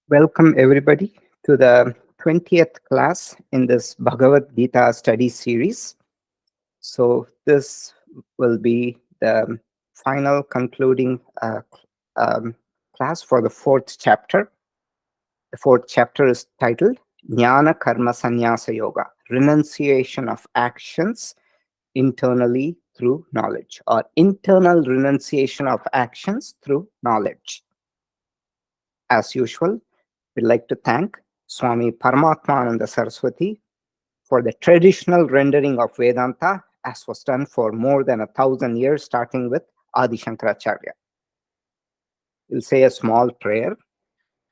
Welcome everybody to the 20th class in this Bhagavad Gita study series. So this will be the final concluding um, class for the fourth chapter. The fourth chapter is titled Jnana Karma Sannyasa Yoga, renunciation of actions internally through knowledge, or internal renunciation of actions through knowledge. As usual, we'd like to thank Swami Paramatmananda Saraswati for the traditional rendering of Vedanta, as was done for more than 1,000 years, starting with Adi Shankaracharya. We'll say a small prayer.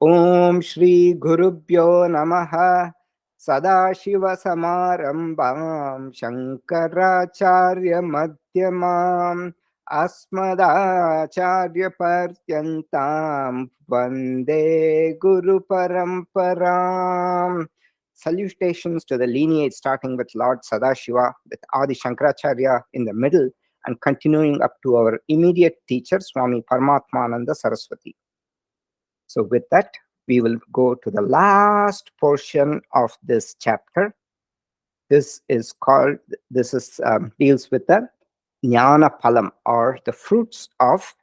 Om Shri Gurubhyo Namaha Sadashiva Samarambam Shankaracharya Madhyamam Asmadacharya Partyantam Vande Guru Paramparam. Salutations to the lineage starting with Lord Sadashiva, with Adi Shankaracharya in the middle, and continuing up to our immediate teacher, Swami Paramatmananda Saraswati. So with that, we will go to the last portion of this chapter. This is deals with the jnana palam, or the fruits of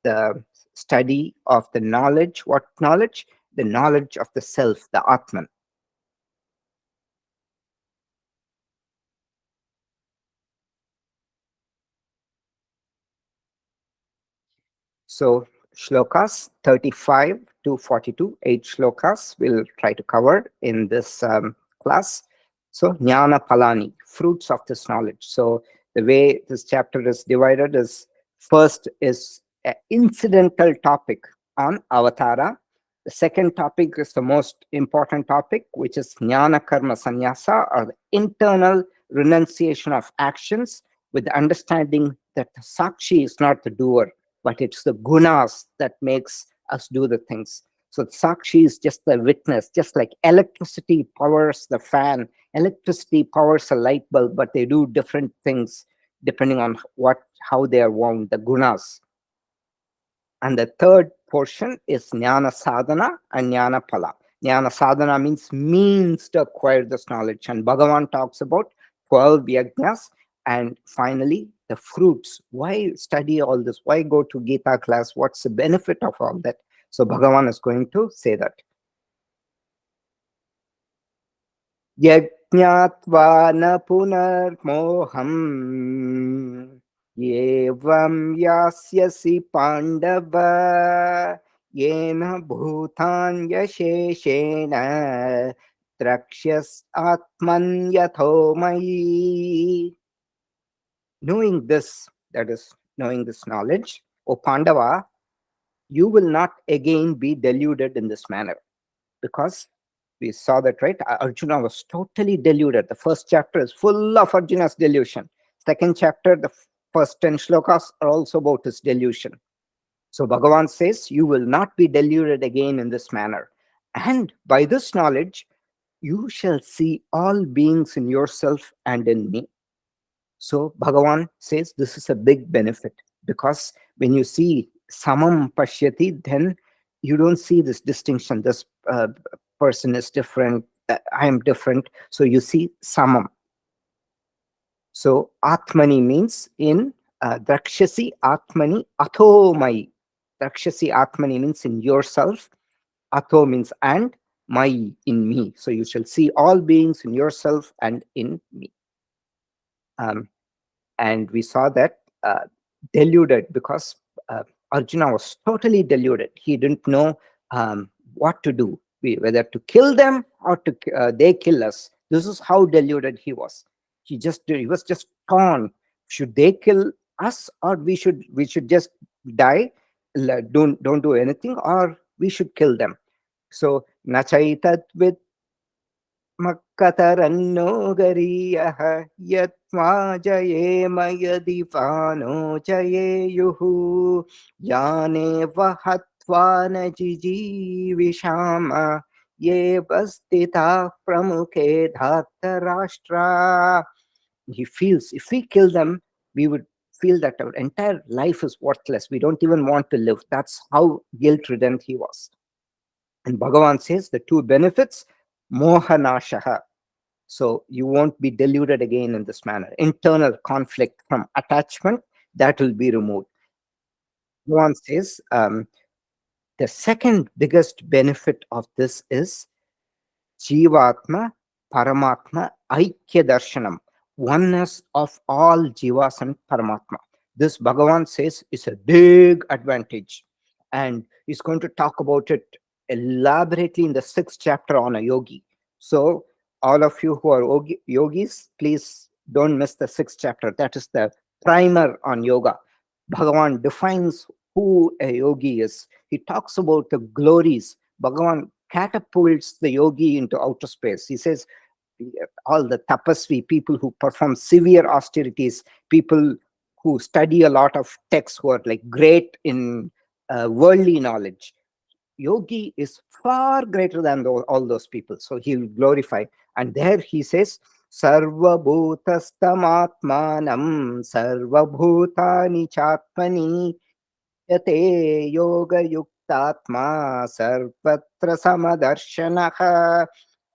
the study of the knowledge. What knowledge? The knowledge of the self, the Atman. So Shlokas 35 to 42, 8 shlokas we'll try to cover in this class. So Jnana Palani, fruits of this knowledge. So the way this chapter is divided is, first is an incidental topic on Avatara. The second topic is the most important topic, which is Jnana Karma Sannyasa, or the internal renunciation of actions, with the understanding that the Sakshi is not the doer, but it's the gunas that makes us do the things. So Sakshi is just the witness, just like electricity powers the fan, electricity powers a light bulb, but they do different things depending on how they are wound, the gunas. And the third portion is Jnana Sadhana and Jnana Pala. Jnana Sadhana means to acquire this knowledge. And Bhagavan talks about 12 yajnas. And finally, the fruits. Why study all this? Why go to Gita class? What's the benefit of all that? So Bhagavan is going to say that. Yajñātvā na punarmoham yevam yasyasi pandava yena bhutanya sheshena trakshyas atman yatho mayi. Knowing this, that is, knowing this knowledge, O Pandava, you will not again be deluded in this manner. Because we saw that, right? Arjuna was totally deluded. The first chapter is full of Arjuna's delusion. Second chapter, the first 10 shlokas are also about his delusion. So Bhagavan says, you will not be deluded again in this manner. And by this knowledge, you shall see all beings in yourself and in me. So Bhagavan says this is a big benefit, because when you see samam pashyati, then you don't see this distinction. This person is different, I am different. So you see samam. So atmani means in drakshasi atmani atho mai. Drakshasi atmani means in yourself. Atho means and, mai in me. So you shall see all beings in yourself and in me. And we saw that deluded, because Arjuna was totally deluded. He didn't know what to do, whether to kill them or to they kill us. This is how deluded he was. He was just torn. Should they kill us, or we should just die, don't do anything, or we should kill them? So nachaitat with मक्कतरन्नो गरीयः यत्मा जयेम यदि पानो जयेयुः यानेव हत्वा न जिजीविषाम ये स्थिताः प्रमुखे धार्तराष्ट्रा. He feels if we kill them, we would feel that our entire life is worthless. We don't even want to live. That's how guilt-ridden he was. And Bhagavan says the two benefits, mohanashaha. So you won't be deluded again in this manner. Internal conflict from attachment, that will be removed. Bhagavan says the second biggest benefit of this is Jivatma, Paramatma, Aikya Darshanam, oneness of all Jivas and Paramatma. This Bhagavan says is a big advantage. And he's going to talk about it elaborately in the 6th chapter on a yogi. So, all of you who are yogis, please don't miss the 6th chapter. That is the primer on yoga. Bhagavan defines who a yogi is. He talks about the glories. Bhagavan catapults the yogi into outer space. He says, all the tapasvi, people who perform severe austerities, people who study a lot of texts, who are like great in worldly knowledge. Yogi is far greater than all those people. So he will glorify. And there he says, Sarva bhutastamatmanam sarva bhutani chatmani yate yoga yuktatma sarvatra samadarshanaha.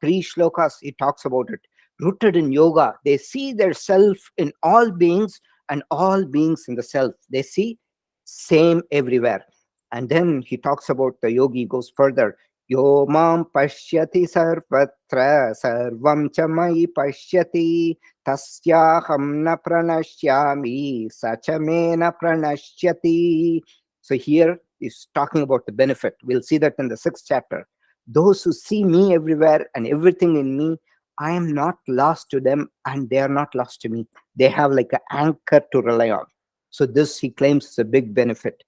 3 shlokas, he talks about it. Rooted in yoga, they see their self in all beings and all beings in the self. They see same everywhere. And then he talks about the yogi, goes further. Yo mam pashyati sarvatra sarvam cha mai pashyati tasyaham na pranashyami sacha na pranashyati. So here is talking about the benefit. We'll see that in the 6th chapter. Those who see me everywhere and everything in me, I am not lost to them and they are not lost to me. They have like an anchor to rely on. So this he claims is a big benefit.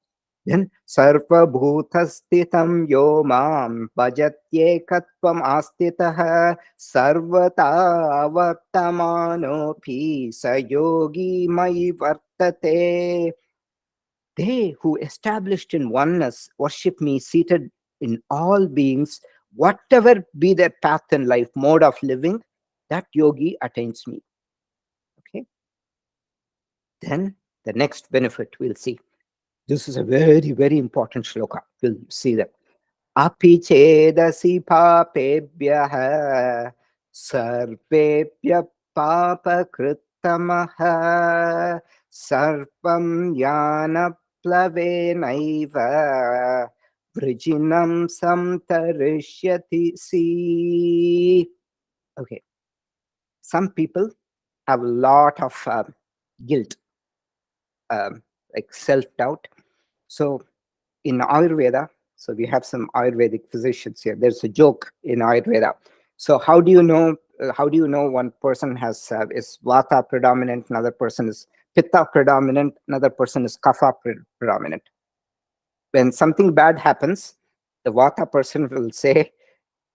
Then sarva bhutastitam yo mam bhajatyekatvam astitah sarvata vartamanopi sa yogi mai vartate. They who established in oneness worship me seated in all beings, whatever be their path in life, mode of living, that yogi attains me. Okay. Then the next benefit we'll see. This is a very, very important shloka. We'll see that. Api chedasi papebhyah sarvebhyah papakritamaha sarvam yana plavenaiva vrijinam samtarishyati si. Okay. Some people have a lot of guilt, like self-doubt. So in Ayurveda, so we have some Ayurvedic physicians here. There's a joke in Ayurveda. So how do you know? How do you know one person has is Vata predominant, another person is Pitta predominant, another person is Kapha predominant? When something bad happens, the Vata person will say,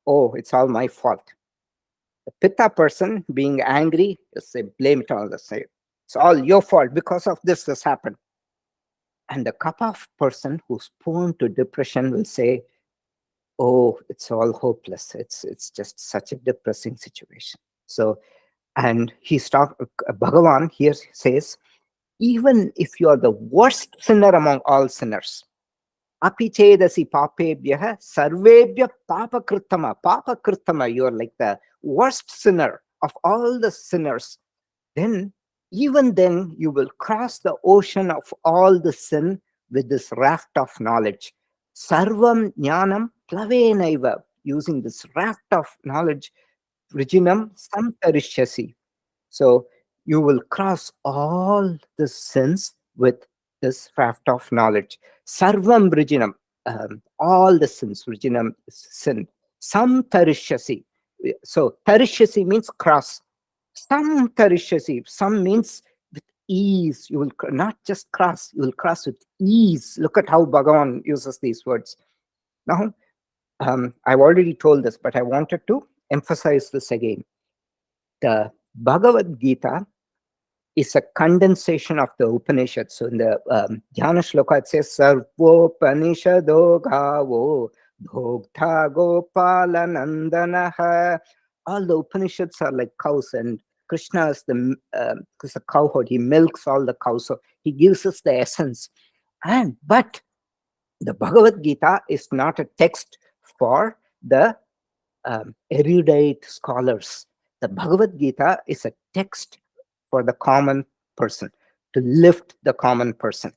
"Oh, it's all my fault." The Pitta person, being angry, will say, "Blame it on the same. It's all your fault because of this happened." And the Kapha person who's prone to depression will say, "Oh, it's all hopeless. It's just such a depressing situation." So, and Bhagavan here says, even if you are the worst sinner among all sinners, api chedasi papebhyah sarvebhyah papakritama, you are like the worst sinner of all the sinners, then even then you will cross the ocean of all the sin with this raft of knowledge. Sarvam jnanam plavenaiva, using this raft of knowledge, vrijinam samtarishyasi. So you will cross all the sins with this raft of knowledge. Sarvam vrijinam, all the sins, vrijinam is sin. Samtarishyasi. So tarishyasi means cross. Some tarishyasi, some means with ease. You will not just cross, you will cross with ease. Look at how Bhagavan uses these words. Now, I've already told this, but I wanted to emphasize this again. The Bhagavad Gita is a condensation of the Upanishad. So in the Dhyana Shloka, it says, Sarvopanishado gavo bhogta gopala nandanaha. All the Upanishads are like cows, and Krishna is is a cowherd. He milks all the cows. So he gives us the essence. But the Bhagavad Gita is not a text for the erudite scholars. The Bhagavad Gita is a text for the common person, to lift the common person.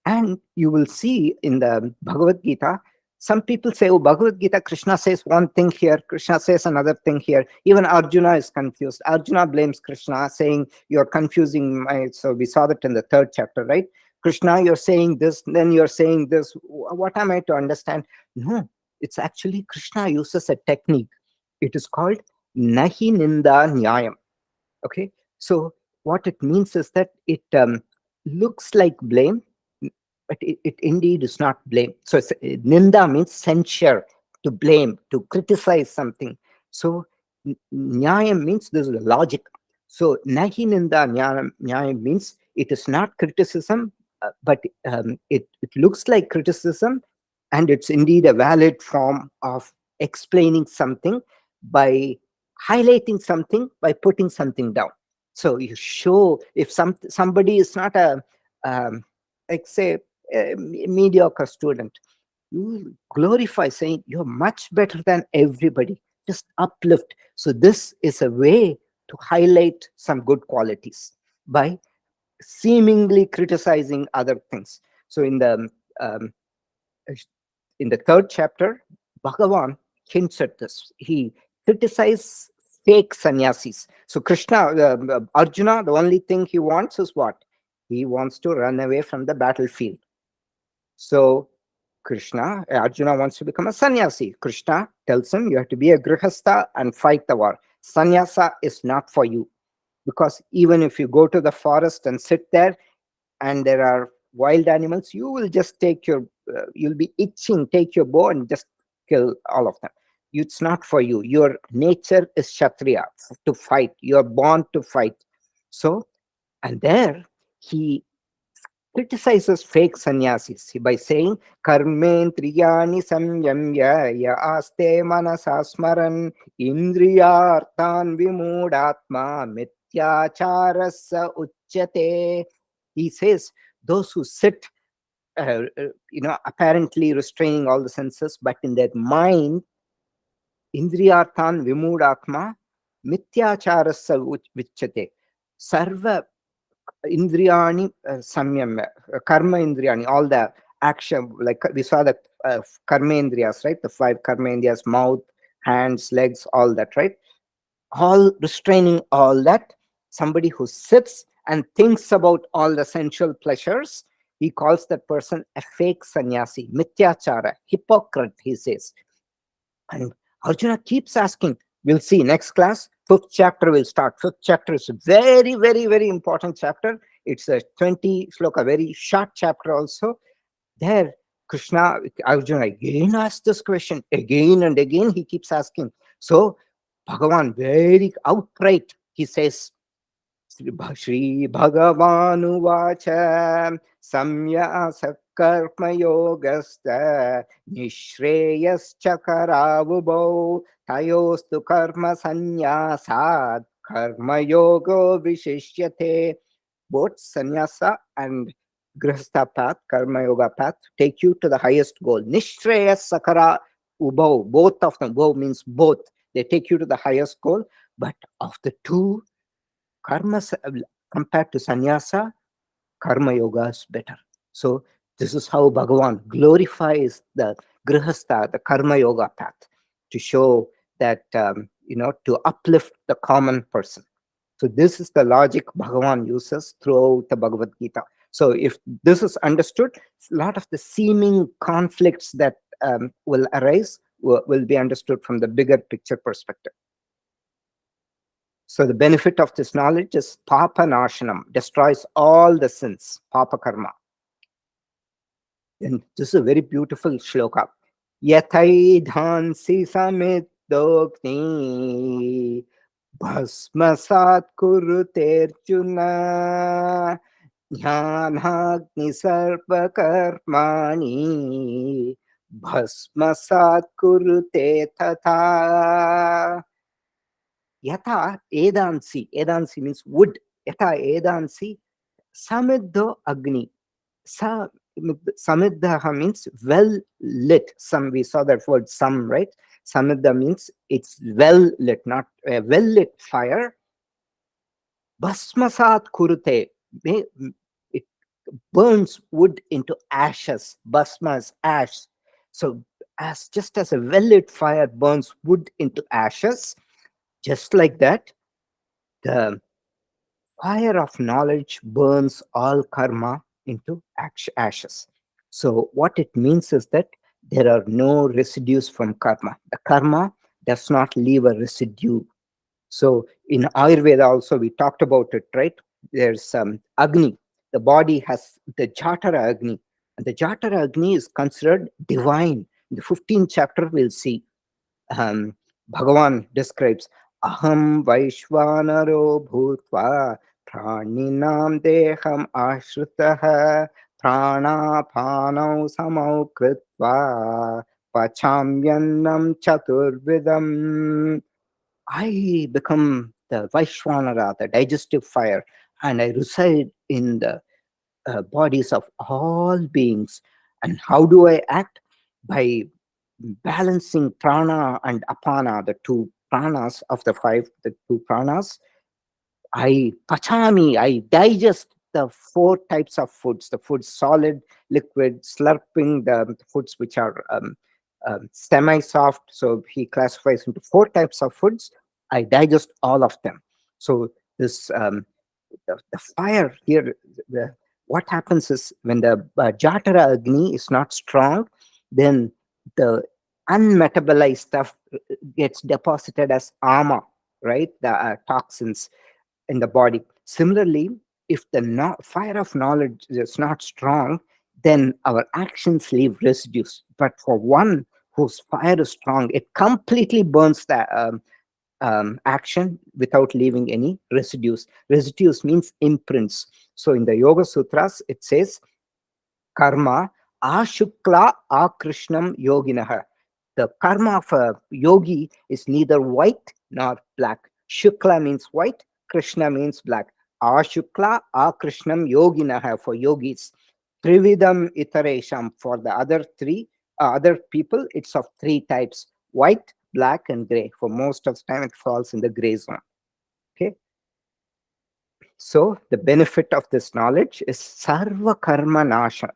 And you will see in the Bhagavad Gita, some people say, oh, Bhagavad Gita, Krishna says one thing here, Krishna says another thing here. Even Arjuna is confused. Arjuna blames Krishna, saying, you're confusing my. So we saw that in the 3rd chapter, right? Krishna, you're saying this, then you're saying this. What am I to understand? No, it's actually Krishna uses a technique. It is called Nahi Ninda Nyayam. Okay, so what it means is that it looks like blame, but it indeed is not blame. So ninda means censure, to blame, to criticize something. So nyayam means this is logic. So nahi ninda nyayam means it is not criticism, but it looks like criticism, and it's indeed a valid form of explaining something by highlighting something, by putting something down. So you show, if somebody is not a like say a mediocre student, you glorify, saying you're much better than everybody, just uplift. So this is a way to highlight some good qualities by seemingly criticizing other things. So um, in the 3rd chapter, Bhagavan hints at this. He criticizes fake sannyasis. So Krishna, Arjuna, the only thing he wants is what? He wants to run away from the battlefield. So Arjuna wants to become a sannyasi. Krishna tells him, you have to be a grihastha and fight the war. Sannyasa is not for you, because even if you go to the forest and sit there and there are wild animals, you will just you'll be itching, take your bow and just kill all of them. It's not for you. Your nature is kshatriya, to fight. You're born to fight. So, and there he criticizes fake sannyasis by saying, Karmentriyani samyamya ya aste manasa smaran indriyarthan vimudatma mityacharasa uchyate. He says, those who sit, apparently restraining all the senses, but in their mind, indriyarthan vimudatma mityacharasa uchyate. Sarva indriyani samyam, karma indriyani, all the action, like we saw the karma indriyas, right? The 5 karma indriyas, mouth, hands, legs, all that, right? All restraining all that. Somebody who sits and thinks about all the sensual pleasures, he calls that person a fake sannyasi, mityachara, hypocrite, he says. And Arjuna keeps asking. We'll see next class. 5th chapter will start. 5th chapter is a very, very, very important chapter. It's a 20 shloka, very short chapter also. There, Arjuna again asks this question again and again. He keeps asking. So, Bhagavan very outright, he says, Shri Bhagavanuvacha samyasa karma yogasta nishreyascha karavubhau tayostu karma sanyasad karma yogo vishishyate. Both sannyasa and grihastha path, karma yoga path, take you to the highest goal. Nishreyas sakara ubhau, both of them, ubhau means both, they take you to the highest goal. But of the two, karma, compared to sannyasa, karma yoga is better. So this is how Bhagavan glorifies the grihastha, the karma yoga path, to show that to uplift the common person. So this is the logic Bhagavan uses throughout the Bhagavad Gita. So if this is understood, a lot of the seeming conflicts that will arise will be understood from the bigger picture perspective. So the benefit of this knowledge is papa nashanam, destroys all the sins, papa karma. And this is a very beautiful shloka. Yathai dhansi samidogni bhasmasat kuruterjuna jnanagni sarva karmani bhasmasat kurute tatha. Yatha edansi, means wood. Yatha edansi samidho agni. Sa Samiddaha means well lit. Some, we saw that word some, right? Samidda means it's well lit, not a well lit fire. Bhasmasat kurute. It burns wood into ashes. Bhasma is ash. So as just as a well lit fire burns wood into ashes, just like that, the fire of knowledge burns all karma into ashes. So, what it means is that there are no residues from karma. The karma does not leave a residue. So, in Ayurveda, also, we talked about it, right? There's Agni. The body has the Jatara Agni. And the Jatara Agni is considered divine. In the 15th chapter, we'll see Bhagavan describes Aham Vaishvanaro Bhutva Praninam Deham Ashritah Pranapanau Samau Kritva Pachamyanam Chaturvidam. I become the Vaishvanara, the digestive fire, and I reside in the bodies of all beings. And how do I act? By balancing prana and apana, the two pranas of the five, the two pranas. I pachami, I digest the four types of foods: the foods solid, liquid, slurping, the foods which are semi-soft. So he classifies into four types of foods. I digest all of them. So this the fire here, what happens is when the Jatara Agni is not strong, then the unmetabolized stuff gets deposited as ama, right? The toxins in the body. Similarly, if the fire of knowledge is not strong, then our actions leave residues. But for one whose fire is strong, it completely burns the action without leaving any residues. Residues means imprints. So in the Yoga Sutras, it says, karma ashukla akrishnam yoginaha. The karma of a yogi is neither white nor black. Shukla means white, Krishna means black. Ashukla akrishnam yoginaha for yogis. Trividam itaresham for the other three, other people, it's of three types: white, black, and gray. For most of the time, it falls in the gray zone. Okay. So the benefit of this knowledge is sarva karma nasha.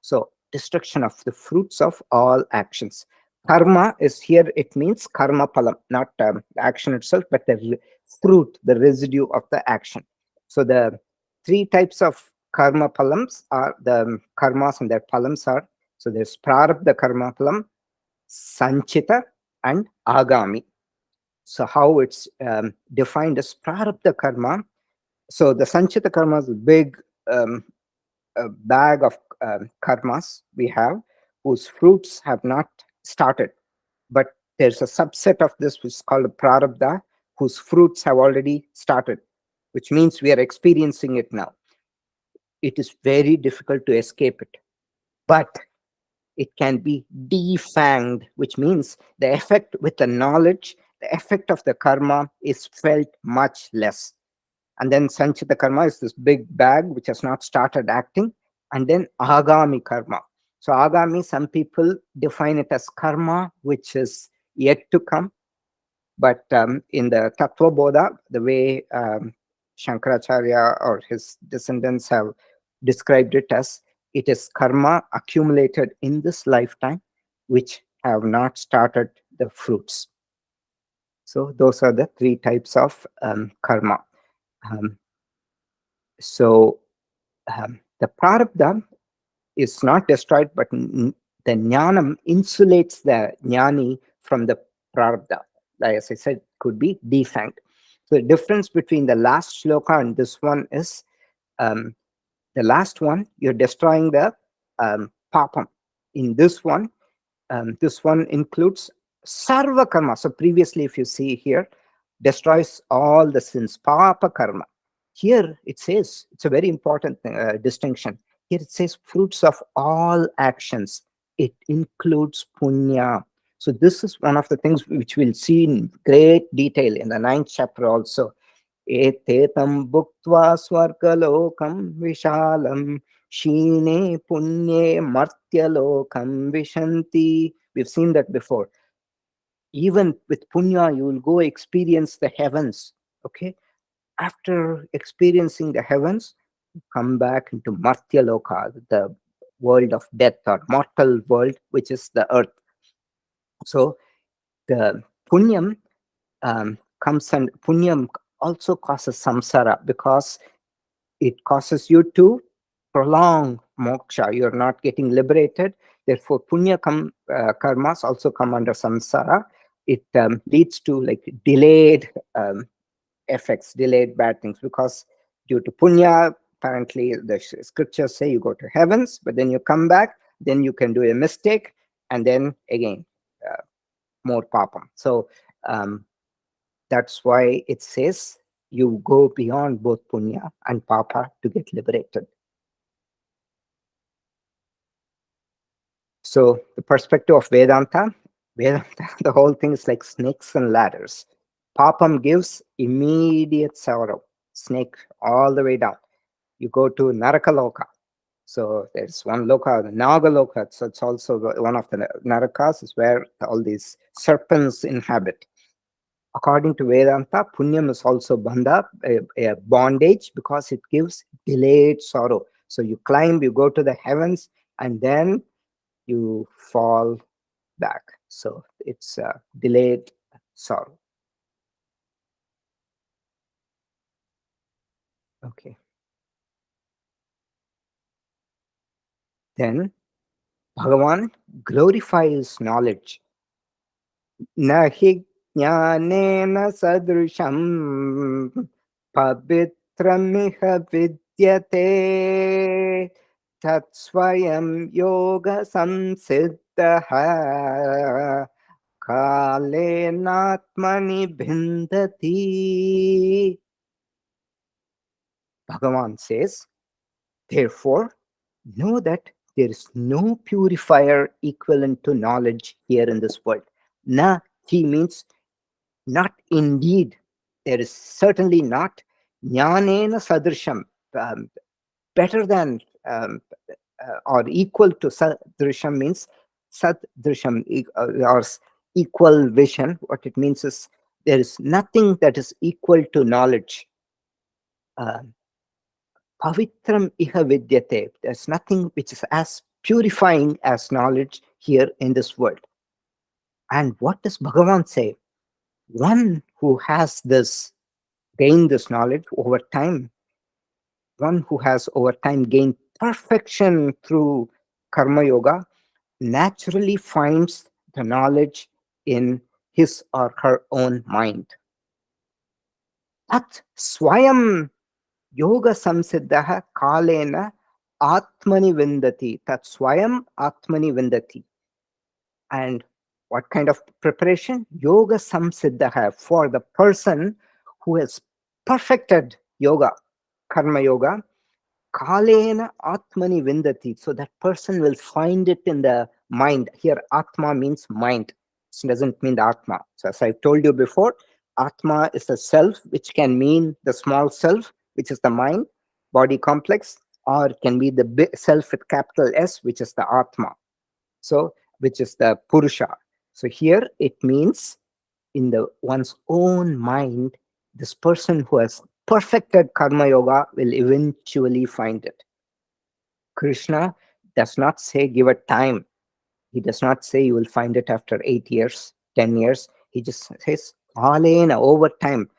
So destruction of the fruits of all actions. Karma is here, it means karma palam, not the action itself, but the fruit, the residue of the action. So the three types of karma palams are the karmas, and their palams are, so there's prarabdha karma palam, sanchita, and agami. So how it's defined as prarabdha karma. So the sanchita karma is a big bag of karmas we have, whose fruits have not started. But there's a subset of this which is called prarabdha, whose fruits have already started, which means we are experiencing it now. It is very difficult to escape it. But it can be defanged, which means the effect with the knowledge, the effect of the karma is felt much less. And then sanchita karma is this big bag which has not started acting. And then agami karma. So agami, some people define it as karma which is yet to come. But in the Tattva Bodha, the way Shankaracharya or his descendants have described it as, it is karma accumulated in this lifetime which have not started the fruits. So those are the three types of karma. Um, so the prarabdha is not destroyed, but the jnanam insulates the jnani from the prarabdha. Like as I said, could be defanged. So the difference between the last shloka and this one is, the last one, you're destroying the papam. In this one includes sarva karma. So previously, if you see here, destroys all the sins, papa karma. Here it says, it's a very important distinction. Here it says fruits of all actions. It includes punya. So this is one of the things which we'll see in great detail in the 9th chapter also. Etetam bhuktva swargalokam vishalam Shine punye martyalokam vishanti. We've seen that before. Even with punya, you will go experience the heavens. Okay. After experiencing the heavens, you come back into martyaloka, the world of death or mortal world, which is the earth. So the punyam comes, and punyam also causes samsara because it causes you to prolong moksha. You're not getting liberated. Therefore, punya karmas also come under samsara. It leads to like delayed effects, delayed bad things, because due to punya, apparently the scriptures say you go to heavens, but then you come back, then you can do a mistake, and then again, more papam. So that's why it says you go beyond both punya and papa to get liberated. So the perspective of Vedanta, the whole thing is like snakes and ladders. Papam gives immediate sorrow, snake all the way down. You go to Narakaloka. So there's one loka, the Nagaloka. So it's also one of the Narakas, is where all these serpents inhabit. According to Vedanta, punyam is also bandha, a bondage, because it gives delayed sorrow. So you climb, you go to the heavens, and then you fall back. So it's delayed sorrow. Okay. Then Bhagavan glorifies knowledge. Nahi jnanena sadrusham pavitramiha vidyate tatsvayam yoga samsiddhaha kalenatmani bhindati. Bhagavan says, therefore, know that there is no purifier equivalent to knowledge here in this world. Na, he means not indeed. There is certainly not. Jnanena sadrisham, better than or equal to sadrisham means sadrisham or equal vision. What it means is there is nothing that is equal to knowledge. Pavitram iha vidyate. There's nothing which is as purifying as knowledge here in this world. And what does Bhagavan say? One who has this, gained this knowledge over time, one who has over time gained perfection through karma yoga, naturally finds the knowledge in his or her own mind. Tat swayam yoga samsiddha kalena atmani vindati. Tat swayam atmani vindati. And what kind of preparation? Yoga samsiddha, for the person who has perfected yoga, karma yoga, kalena atmani vindati. So that person will find it in the mind. Here, atma means mind. It doesn't mean the atma. So as I told you before, atma is the self, which can mean the small self, which is the mind, body complex, or it can be the big self with capital S, which is the atma. So, which is the purusha. So here it means in the one's own mind, this person who has perfected karma yoga will eventually find it. Krishna does not say give it time. He does not say you will find it after 8 years, 10 years. He just says, kalena, over time,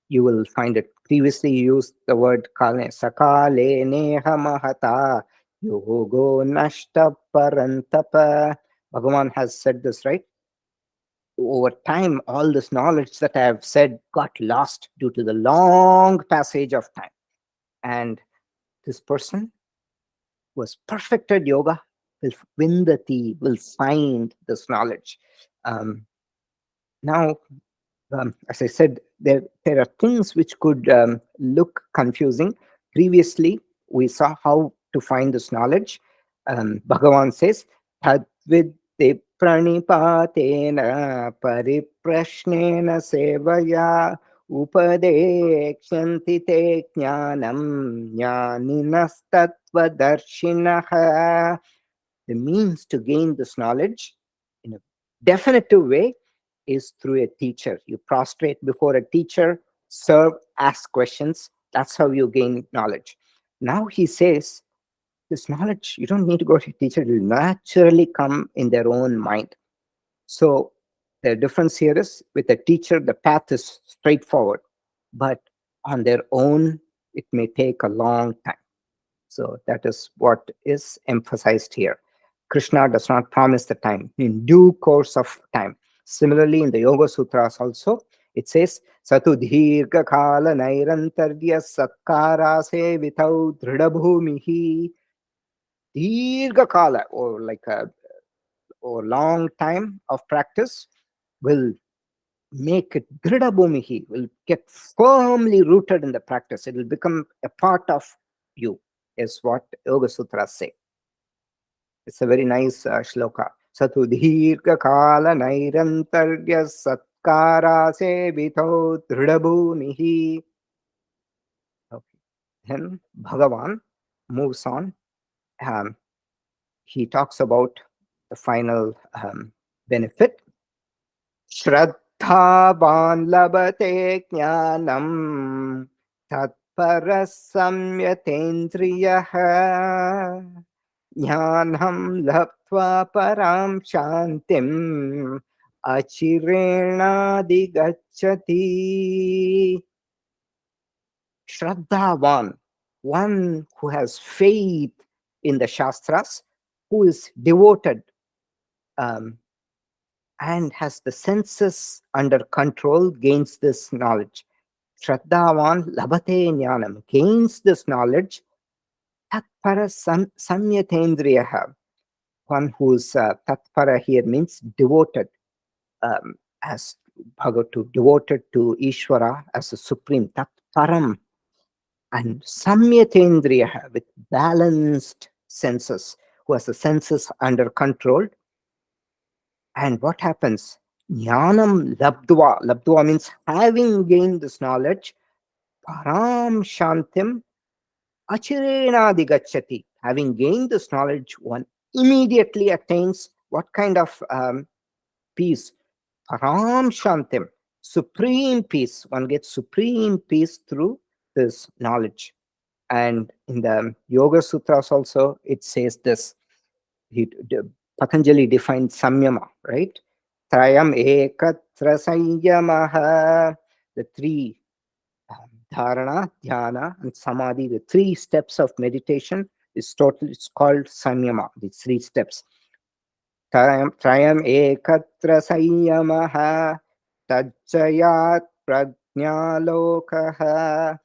you will find it. Previously, you used the word kalena, sakale neha mahata, yogo nashta parantapa. Bhagavan has said this, right? Over time, all this knowledge that I have said got lost due to the long passage of time. And this person was perfected yoga will win the tea, will find this knowledge. Now, as I said, there are things which could look confusing. Previously, we saw how to find this knowledge. Bhagavan says, Tadvidde pranipatena pariprashnena sevaya upadekshyanti te jnanam jnaninas. The means to gain this knowledge in a definitive way is through a teacher. You prostrate before a teacher, serve, ask questions. That's how you gain knowledge. Now he says, this knowledge, you don't need to go to a teacher, it will naturally come in their own mind. So the difference here is with a teacher, the path is straightforward, but on their own, it may take a long time. So that is what is emphasized here. Krishna does not promise the time, in due course of time. Similarly, in the Yoga Sutras also, it says, Satu dhirga kala nairantarya satkara se vitau dridabhumihi. Dhirga kala, or like a or long time of practice, will make it dridabhumihi, will get firmly rooted in the practice. It will become a part of you, is what Yoga Sutras say. It's a very nice shloka. Satu dhirga kala nairantarya satkara sevito dridabhumihi. Okay. Then Bhagavan moves on. Um, he talks about the final benefit. Shraddhavan labate jnanam tatparas samyatendriyaha jnanam labdva param shantim achirenadi. Shraddhavan, one who has faith in the Shastras, who is devoted um, and has the senses under control, gains this knowledge. Shraddhavan labate jnanam, gains this knowledge. Tatpara samyatendriyaha, one who's tatpara here means devoted, as Bhagavad, devoted to Ishvara as a supreme, tatparam, and samyatendriyaha, with balanced senses, who has the senses under control. And what happens? Jnanam labdva. Labdva means having gained this knowledge. Param shantim achirena digachati. Having gained this knowledge, one immediately attains what kind of peace? Param shantim. Supreme peace. One gets supreme peace through this knowledge. And in the Yoga Sutras also, it says this. Patanjali defined samyama, right? Trayam ekatra samyamaha. The three, dharana, dhyana, and samadhi, the three steps of meditation is total. It's called samyama. These three steps. Trayam ekatra samyamaha tajjayat prajnalokaha.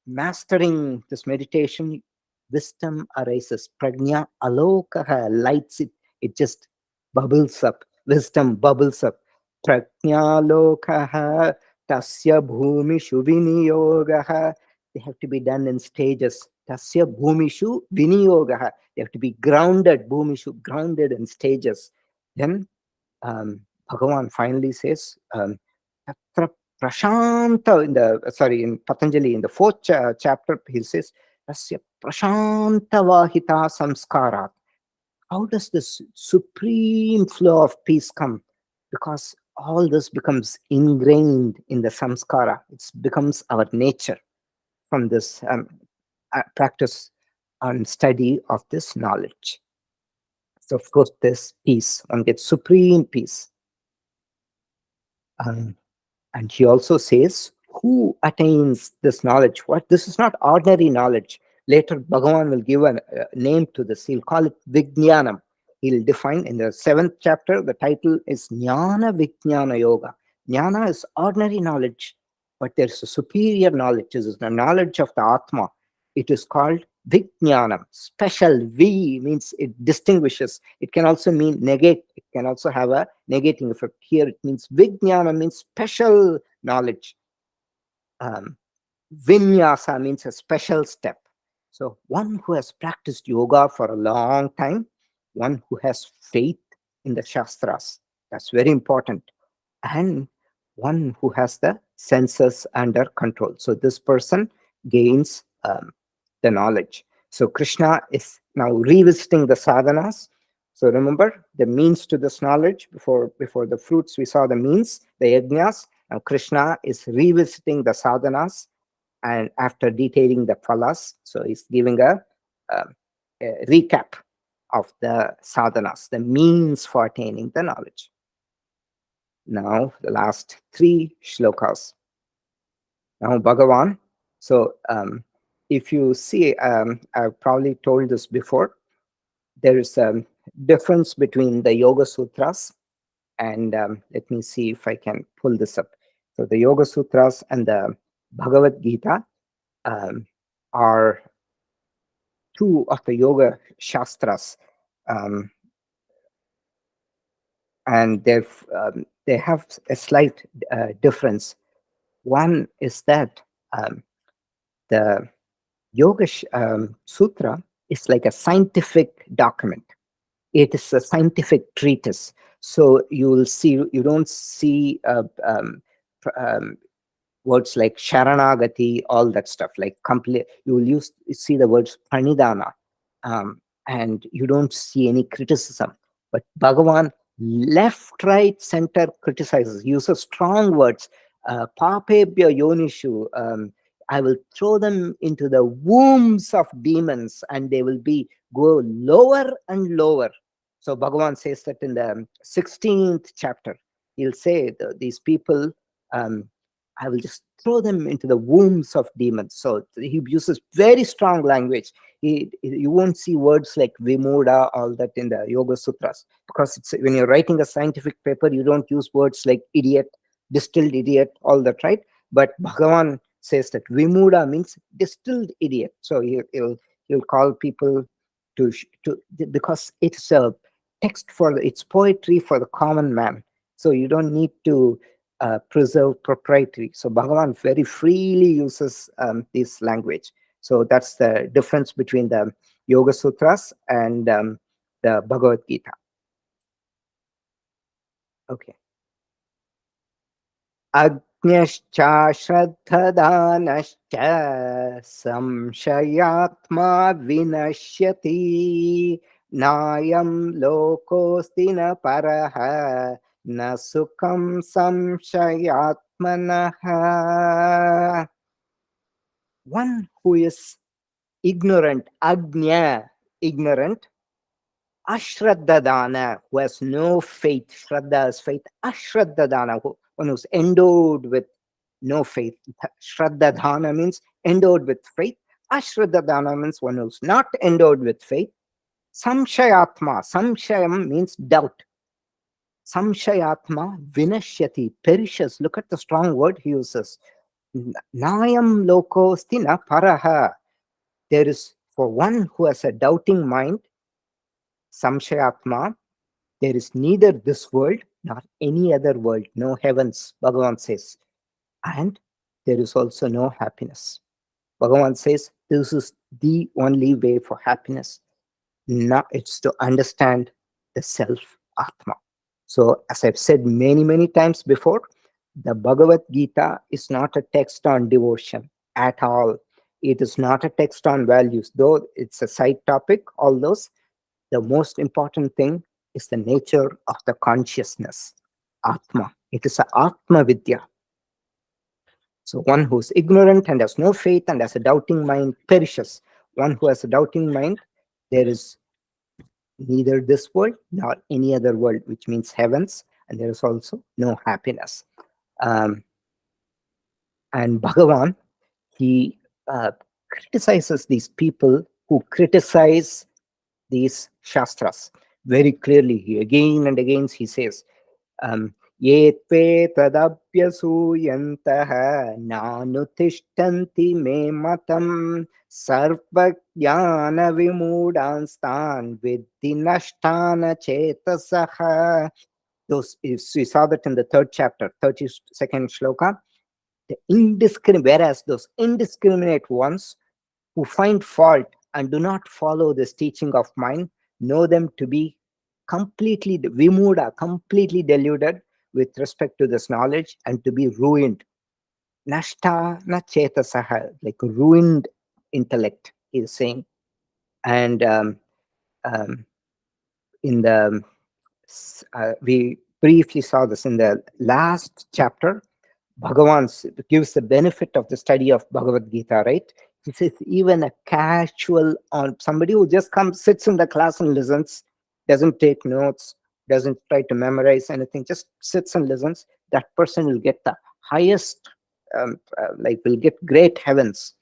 Mastering this meditation, wisdom arises. Prajna alokaha, lights it. It just bubbles up. Wisdom bubbles up. Prajna lokaha tasya bhumishu viniyogaha. They have to be done in stages. Tasya bhumishu viniyogaha. They have to be grounded. Bhumishu, grounded in stages. Then Bhagavan finally says, Tatra prashanta, in the in Patanjali, in the fourth chapter, he says, Tasya prashanta vahita samskarat. How does this supreme flow of peace come? Because all this becomes ingrained in the samskara. It becomes our nature from this practice and study of this knowledge. So, of course, this peace, one gets supreme peace. And he also says, who attains this knowledge? What? This is not ordinary knowledge. Later, Bhagavan will give a name to this. He'll call it Vijnanam. He'll define in the seventh chapter, the title is Jnana Vijnana Yoga. Jnana is ordinary knowledge, but there's a superior knowledge. This is the knowledge of the Atma. It is called Vijnanam. Special. V means it distinguishes. It can also mean negate. It can also have a negating effect. Here it means Vijnana means special knowledge. Vinyasa means a special step. So one who has practiced yoga for a long time, one who has faith in the Shastras, that's very important. And one who has the senses under control. So this person gains the knowledge. So Krishna is now revisiting the sadhanas. So remember the means to this knowledge. Before the fruits, we saw the means, the yajnas. Now Krishna is revisiting the sadhanas, and after detailing the phalas, so he's giving um, a recap of the sadhanas, the means for attaining the knowledge. Now the last three shlokas. Now Bhagavan. So if you see, I've probably told this before, there is a difference between the Yoga Sutras and let me see if I can pull this up. So the Yoga Sutras and the Bhagavad Gita are two of the Yoga Shastras, and they have a slight difference. One is that the Yoga Sutra is like a scientific document. It is a scientific treatise. So you don't see words like sharanagati, all that stuff. Like complete, you will see the words pranidhana, and you don't see any criticism. But Bhagavan, left, right, center criticizes, uses strong words. Papebhya yonishu. I will throw them into the wombs of demons, and they will go lower and lower. So Bhagavan says that in the 16th chapter. He'll say these people. I will just throw them into the wombs of demons. So he uses very strong language. You won't see words like Vimuda, all that in the Yoga Sutras, because when you're writing a scientific paper, you don't use words like idiot, distilled idiot, all that, right? But Bhagavan says that Vimuda means distilled idiot. So he'll call people to because it's a text it's poetry for the common man. So you don't need to preserve proprietary. So Bhagavan very freely uses this language. So that's the difference between the Yoga Sutras and the Bhagavad Gita. Okay. Ajñascha shraddhadanascha samshayatma vinashyati nayam lokosti na paraha na sukham samshayatmanaha. One who is ignorant, ajna, ignorant, ashraddhadana, who has no faith, shraddha is faith, ashraddhadana, one who's endowed with no faith. Shraddhadana means endowed with faith. Ashraddhadana means one who's not endowed with faith. Samshayatma, samshayam means doubt. Samshayatma vinashyati, perishes. Look at the strong word he uses. Nayam lokostina paraha. There is, for one who has a doubting mind, samshayatma, there is neither this world nor any other world, no heavens, Bhagavan says. And there is also no happiness. Bhagavan says this is the only way for happiness. Now it's to understand the self, Atma. So, as I've said many, many times before, the Bhagavad Gita is not a text on devotion at all. It is not a text on values, though it's a side topic, all those. The most important thing is the nature of the consciousness, Atma. It is a Atma Vidya. So one who is ignorant and has no faith and has a doubting mind perishes. One who has a doubting mind, there is neither this world nor any other world, which means heavens, and there is also no happiness. Um, and Bhagavan, he criticizes these people who criticize these shastras very clearly. He again and again he says, ye tve tadapyasuyantah nanutishtanti me matam sarvajnana vimudanstan vidhi nashtana chetasaha. Those, we saw that in the 3rd chapter, 32nd shloka. Whereas those indiscriminate ones who find fault and do not follow this teaching of mine, know them to be completely vimuda, completely deluded with respect to this knowledge, and to be ruined. Nashta na chetasaha, like ruined intellect, is saying. And um, in the we briefly saw this in the last chapter. Bhagavan gives the benefit of the study of Bhagavad Gita, right? He says even a casual on somebody who just comes, sits in the class and listens, doesn't take notes, doesn't try to memorize anything, just sits and listens, that person will get the highest, like will get great heavens,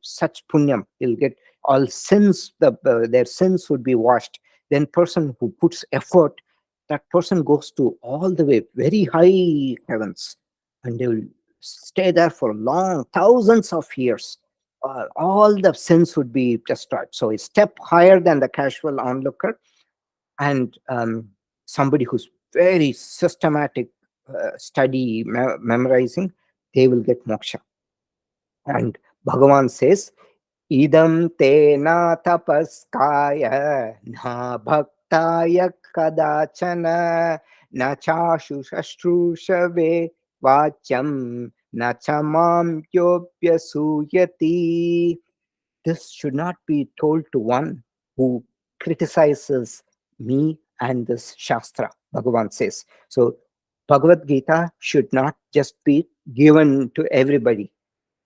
such punyam. He'll get all sins, their sins would be washed. Then person who puts effort, that person goes to all the way very high heavens, and they will stay there for long thousands of years. All the sins would be destroyed. So a step higher than the casual onlooker. And somebody who's very systematic, study, memorizing, they will get moksha. And Bhagavan says, idam te na tapaskaya na bhaktaya kadachana na chashu shashtrusave vacham na chamam yopyasuyati. This should not be told to one who criticizes me and this Shastra, Bhagavan says. So, Bhagavad Gita should not just be given to everybody,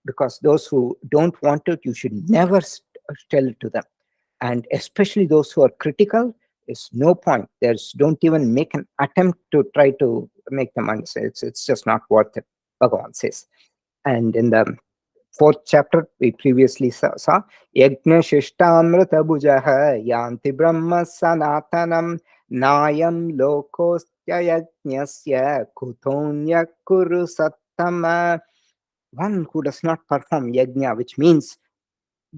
because those who don't want it, you should never tell it to them. And especially those who are critical, is no point. Don't even make an attempt to try to make them understand. It's just not worth it, Bhagavan says. And in the fourth chapter, we previously saw Yajna Shishtamrita Bhujaha Yanti Brahma Sanatanam Nayam Lokostya Yajnasya Kutonya Kuru Sattama. One who does not perform yajna, which means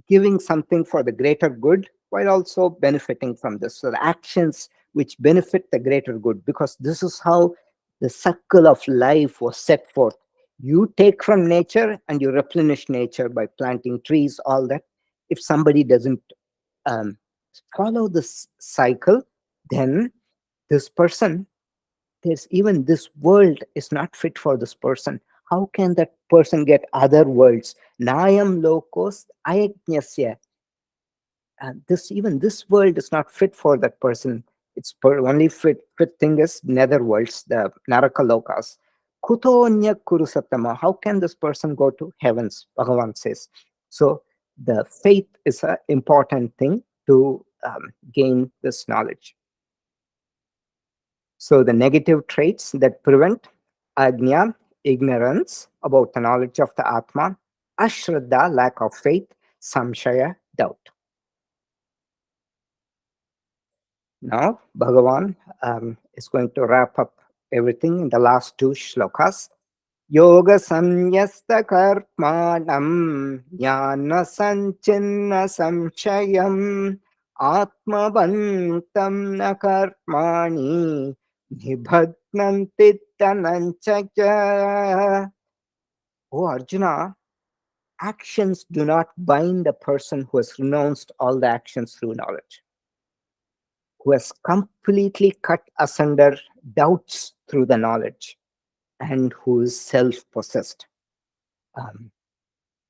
giving something for the greater good while also benefiting from this. So the actions which benefit the greater good, because this is how the circle of life was set forth. You take from nature and you replenish nature by planting trees, all that. If somebody doesn't um, follow this cycle, then this person, there's even this world is not fit for this person. How can that person get other worlds? Nayam lokos ayajnasya. This, even this world is not fit for that person. It's only fit thing is nether worlds, the naraka lokas. Kutonya kurusatama. How can this person go to heavens? Bhagavan says. So the faith is an important thing to gain this knowledge. So the negative traits that prevent ajna, ignorance about the knowledge of the Atma, ashraddha, lack of faith, samshaya, doubt. Now, Bhagavan is going to wrap up everything in the last two shlokas. Yoga samyasta karmanam jnana sanchinna samshayam atmavantam na karmani nibhadnanti tananchaya. Oh Arjuna, actions do not bind a person who has renounced all the actions through knowledge, who has completely cut asunder doubts through the knowledge, and who is self-possessed. Um,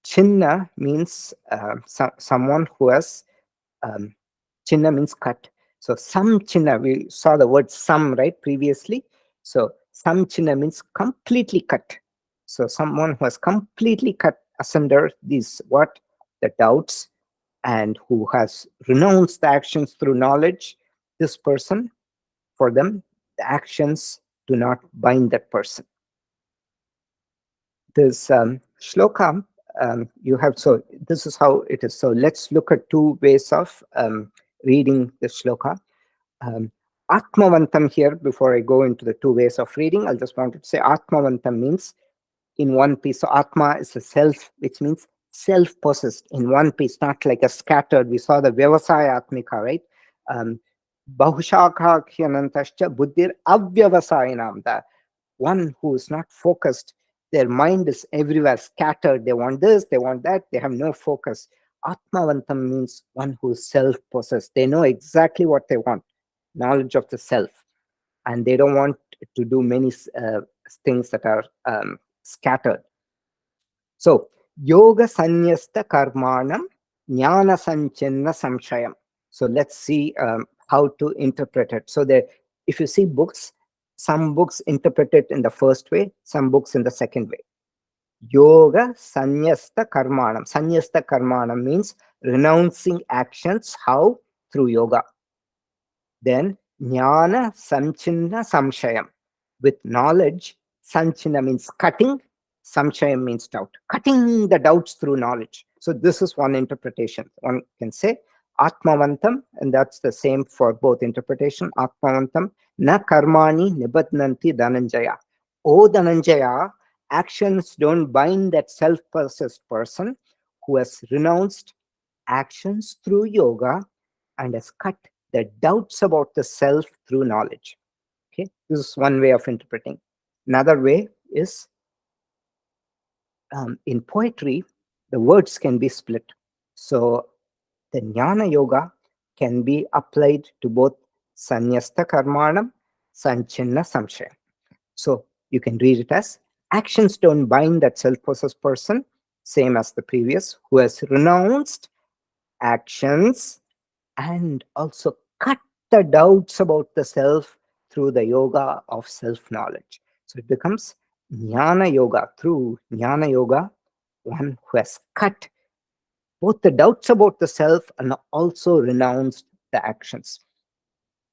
Chinna means someone who has, um, chinna means cut. So some chinna, we saw the word some, right, previously. So some chinna means completely cut. So someone who has completely cut asunder these, what? The doubts, and who has renounced the actions through knowledge, this person, for them, the actions do not bind that person. This shloka, you have, so this is how it is. So let's look at two ways of reading the shloka. Atmavantam here, before I go into the two ways of reading, I just wanted to say Atmavantam means in one piece. So Atma is a self, which means self-possessed in one piece, not like a scattered. We saw the Vyavasaya Atmika, right? Bahushakha Khyanantascha Buddhir Avyavasayanam. The one who is not focused, their mind is everywhere scattered. They want this, they want that, they have no focus. Atmavantam means one who is self-possessed. They know exactly what they want, knowledge of the self, and they don't want to do many things that are scattered. So, yoga sanyasta karmanam jnana sanchinna samshayam. So, let's see how to interpret it. So, that if you see books, some books interpret it in the first way, some books in the second way. Yoga sanyasta karmanam. Sanyasta karmanam means renouncing actions. How? Through yoga. Then jnana sanchinna samshayam. With knowledge, sanchina means cutting, samshayam means doubt. Cutting the doubts through knowledge. So this is one interpretation. One can say atmavantam, and that's the same for both interpretation. Atmavantam na karmani nibadnanti dhananjaya. O Dhananjaya, actions don't bind that self-possessed person who has renounced actions through yoga and has cut the doubts about the self through knowledge. Okay, this is one way of interpreting. Another way is in poetry, the words can be split. So the Jnana Yoga can be applied to both Sanyasta Karmanam, Sanchinna Samshaya. So you can read it as actions don't bind that self-possessed person, same as the previous, who has renounced actions and also cut the doubts about the self through the yoga of self-knowledge. So it becomes Jnana Yoga. Through Jnana Yoga, one who has cut both the doubts about the self and also renounced the actions.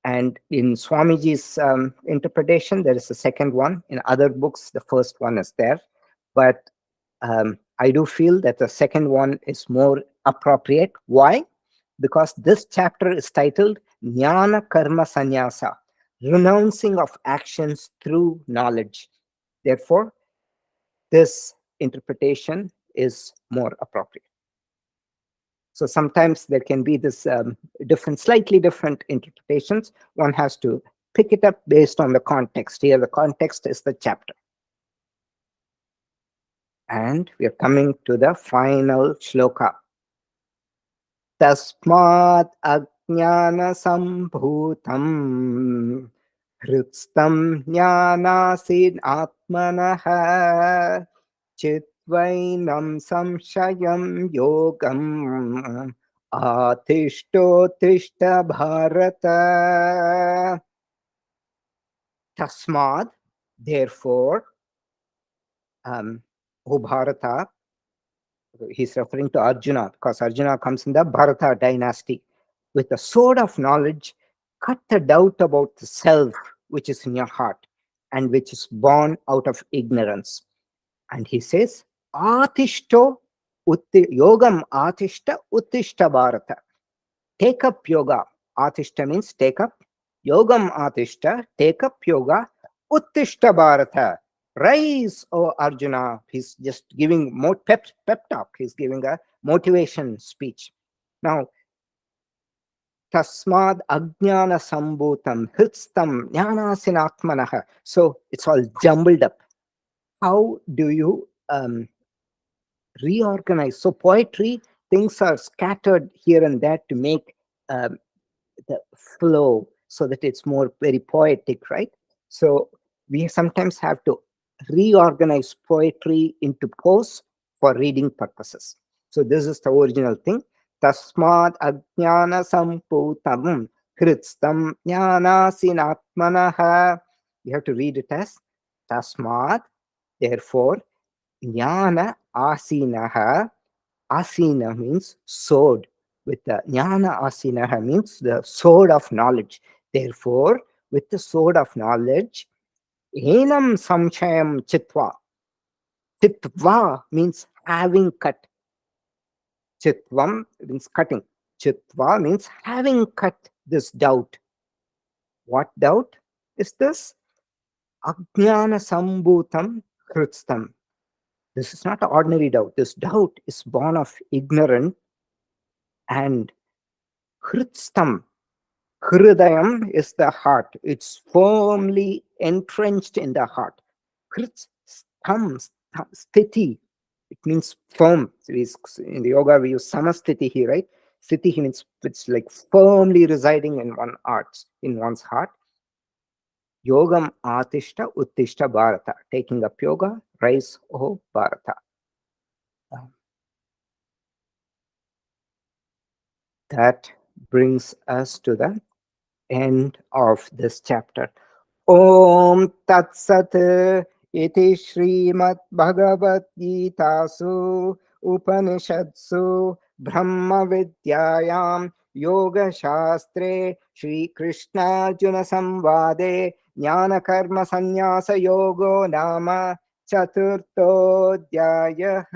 And in Swamiji's interpretation, there is a second one. In other books, the first one is there. But I do feel that the second one is more appropriate. Why? Because this chapter is titled Jnana Karma Sannyasa, renouncing of actions through knowledge. Therefore, this interpretation is more appropriate. So sometimes there can be this slightly different interpretations. One has to pick it up based on the context. Here, the context is the chapter. And we are coming to the final shloka. Tasmat ajnana sambhutam hrutstam jnanasin atmanaha chitvainam samshayam yogam atishtottishta bharata. Tasmad, therefore, O Bharata, he's referring to Arjuna, because Arjuna comes in the Bharata dynasty. With the sword of knowledge, cut the doubt about the self which is in your heart and which is born out of ignorance. And he says, Atishto yogam atishta uttishta Bharata. Take up yoga. Atishta means take up. Yogam atishta, take up yoga. Uttishta Bharata. Rise, O Arjuna. He's just giving more pep talk. He's giving a motivation speech. Now, tasmad ajnana sambhutam hitstam jnanasinatmanaha. So it's all jumbled up. How do you reorganize? So poetry, things are scattered here and there to make um, the flow so that it's more very poetic, right? So we sometimes have to reorganize poetry into prose for reading purposes. So this is the original thing. Tasmad ajnana samputam kritstam jnanasinatmanaha. You have to read it as tasmad, therefore, jnana asinaha. Asina means sword. With the jnana asinaha means the sword of knowledge. Therefore, with the sword of knowledge, enam samshayam chitva. Chitva means having cut. Chitvam means cutting. Chitva means having cut this doubt. What doubt is this? Ajnana sambhutam kritstam. This is not an ordinary doubt. This doubt is born of ignorance and kritstam. Hridayam is the heart. It's firmly entrenched in the heart. Krits, sthiti. It means firm. In the yoga, we use samasthiti here, right? Sthiti means it's like firmly residing in one's heart. Yogam atishta uttishta Bharata. Taking up yoga, rise, oh Bharata. That brings us to the end of this chapter. Om Tat Sat iti Srimad Bhagavad Gitasu Upanishadsu Brahma Vidyayam Yoga Shastre Shri Krishna Arjuna Samvade Jnana Karma Sannyasa Yogo Nama Chaturthodhyayah.